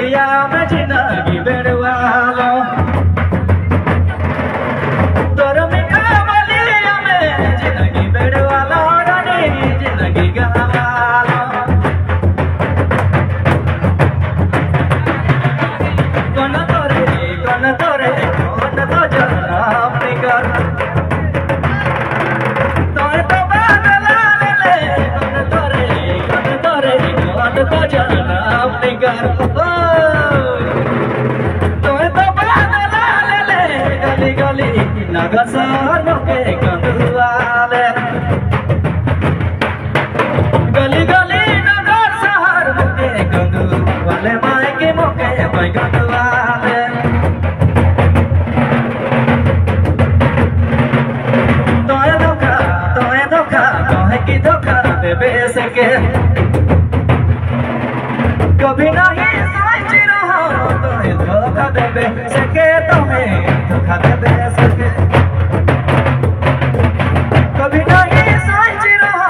दुनिया में जिंदगी बेड़वालो तोर मीठा बलिया में जिंदगी बेड़वालो रानी जिंदगी गवालो कौन तोरे कौन तो जना अपनी कर तोरे तो बादला ले कौन तोरे कौन तो जना अपनी कर तोरे तो बादला ले गली गली नगसानो के कंदुआले गली गली नगर शहर के कंदुआले माई के मोके भाई कंदुआले तोहे की धोखा देवे सके कभी नहीं सोच रहा तोहे धोखा देवे सके तुम्हें धोखा देवे सके कभी नहीं सोच रहा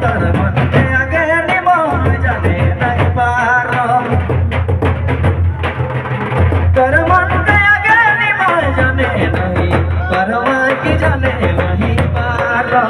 तर मन के आगे निमोह जाने नहीं पारो तर मन के आगे निमोह जाने नहीं पारो की जाने नहीं पारो